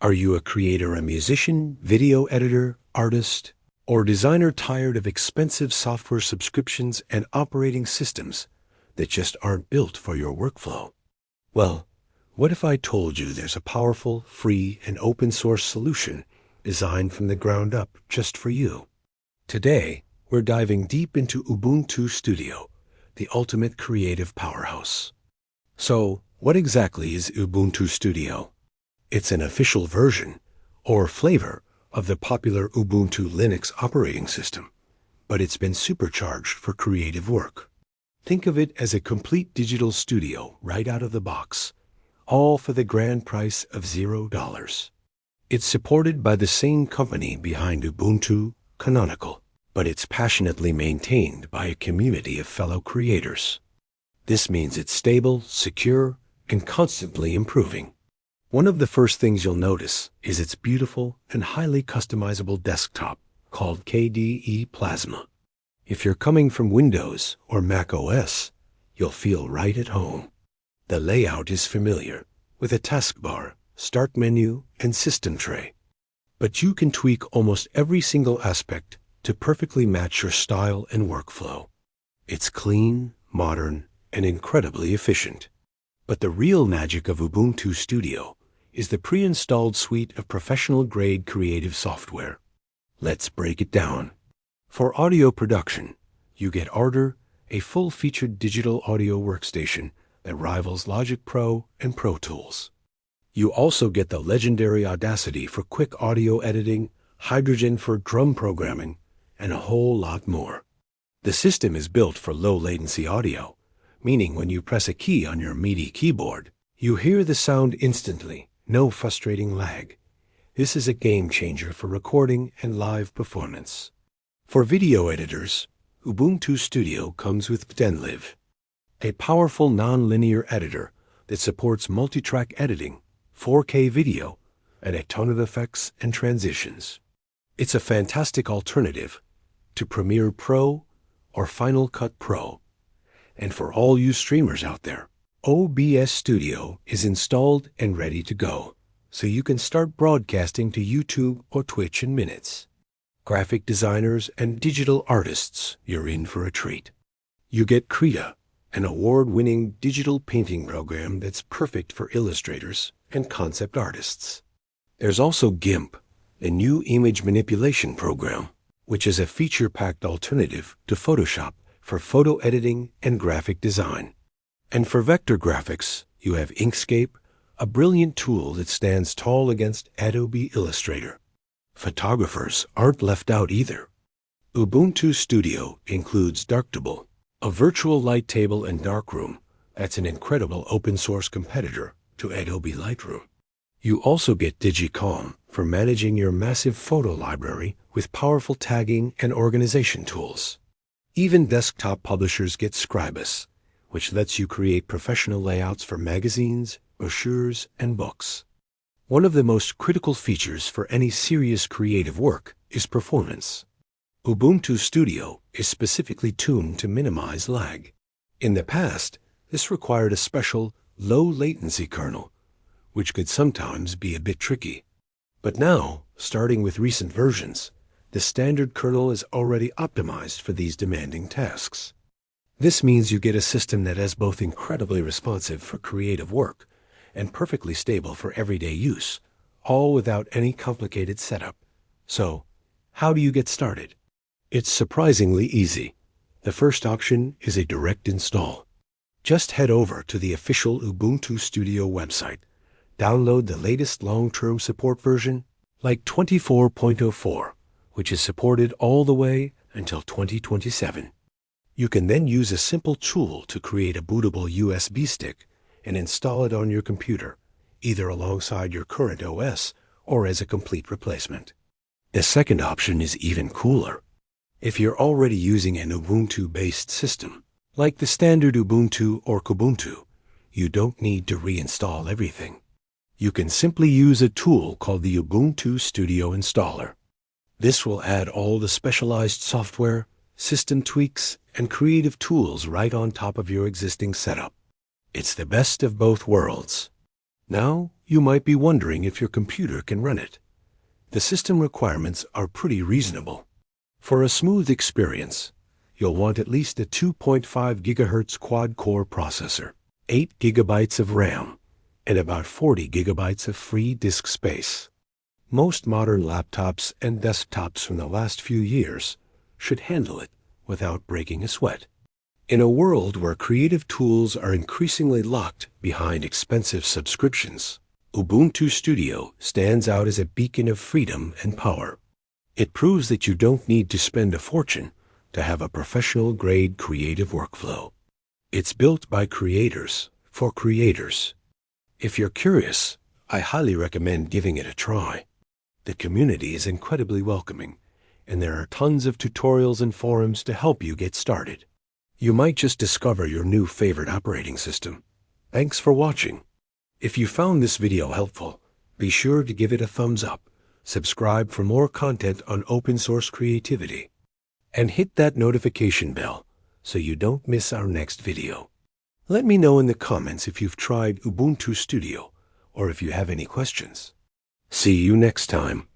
Are you a creator, a musician, video editor, artist, or designer tired of expensive software subscriptions and operating systems that just aren't built for your workflow? Well, what if I told you there's a powerful, free, and open-source solution designed from the ground up just for you? Today, we're diving deep into Ubuntu Studio, the ultimate creative powerhouse. So, what exactly is Ubuntu Studio? It's an official version, or flavor, of the popular Ubuntu Linux operating system, but it's been supercharged for creative work. Think of it as a complete digital studio right out of the box, all for the grand price of $0. It's supported by the same company behind Ubuntu, Canonical, but it's passionately maintained by a community of fellow creators. This means it's stable, secure, and constantly improving. One of the first things you'll notice is its beautiful and highly customizable desktop called KDE Plasma. If you're coming from Windows or Mac OS, you'll feel right at home. The layout is familiar, with a taskbar, start menu, and system tray. But you can tweak almost every single aspect to perfectly match your style and workflow. It's clean, modern, and incredibly efficient. But the real magic of Ubuntu Studio is the pre-installed suite of professional-grade creative software. Let's break it down. For audio production, you get Ardour, a full-featured digital audio workstation that rivals Logic Pro and Pro Tools. You also get the legendary Audacity for quick audio editing, Hydrogen for drum programming, and a whole lot more. The system is built for low-latency audio, meaning when you press a key on your MIDI keyboard, you hear the sound instantly. No frustrating lag. This is a game changer for recording and live performance. For video editors, Ubuntu Studio comes with Denlive, a powerful non-linear editor that supports multi-track editing, 4K video, and a ton of effects and transitions. It's a fantastic alternative to Premiere Pro or Final Cut Pro. And for all you streamers out there, OBS Studio is installed and ready to go, so you can start broadcasting to YouTube or Twitch in minutes. Graphic designers and digital artists, you're in for a treat. You get Krita, an award-winning digital painting program that's perfect for illustrators and concept artists. There's also GIMP, a new image manipulation program, which is a feature-packed alternative to Photoshop for photo editing and graphic design. And for vector graphics, you have Inkscape, a brilliant tool that stands tall against Adobe Illustrator. Photographers aren't left out either. Ubuntu Studio includes Darktable, a virtual light table and darkroom that's an incredible open-source competitor to Adobe Lightroom. You also get Digicom for managing your massive photo library with powerful tagging and organization tools. Even desktop publishers get Scribus, which lets you create professional layouts for magazines, brochures, and books. One of the most critical features for any serious creative work is performance. Ubuntu Studio is specifically tuned to minimize lag. In the past, this required a special low-latency kernel, which could sometimes be a bit tricky. But now, starting with recent versions, the standard kernel is already optimized for these demanding tasks. This means you get a system that is both incredibly responsive for creative work and perfectly stable for everyday use, all without any complicated setup. So, how do you get started? It's surprisingly easy. The first option is a direct install. Just head over to the official Ubuntu Studio website, download the latest long-term support version, like 24.04, which is supported all the way until 2027. You can then use a simple tool to create a bootable USB stick and install it on your computer, either alongside your current OS or as a complete replacement. The second option is even cooler. If you're already using an Ubuntu-based system, like the standard Ubuntu or Kubuntu, you don't need to reinstall everything. You can simply use a tool called the Ubuntu Studio Installer. This will add all the specialized software, system tweaks, and creative tools right on top of your existing setup. It's the best of both worlds. Now, you might be wondering if your computer can run it. The system requirements are pretty reasonable. For a smooth experience, you'll want at least a 2.5 GHz quad-core processor, 8 GB of RAM, and about 40 GB of free disk space. Most modern laptops and desktops from the last few years should handle it without breaking a sweat. In a world where creative tools are increasingly locked behind expensive subscriptions, Ubuntu Studio stands out as a beacon of freedom and power. It proves that you don't need to spend a fortune to have a professional-grade creative workflow. It's built by creators for creators. If you're curious, I highly recommend giving it a try. The community is incredibly welcoming, and there are tons of tutorials and forums to help you get started. You might just discover your new favorite operating system. Thanks for watching. If you found this video helpful, be sure to give it a thumbs up, subscribe for more content on open source creativity, and hit that notification bell so you don't miss our next video. Let me know in the comments if you've tried Ubuntu Studio or if you have any questions. See you next time.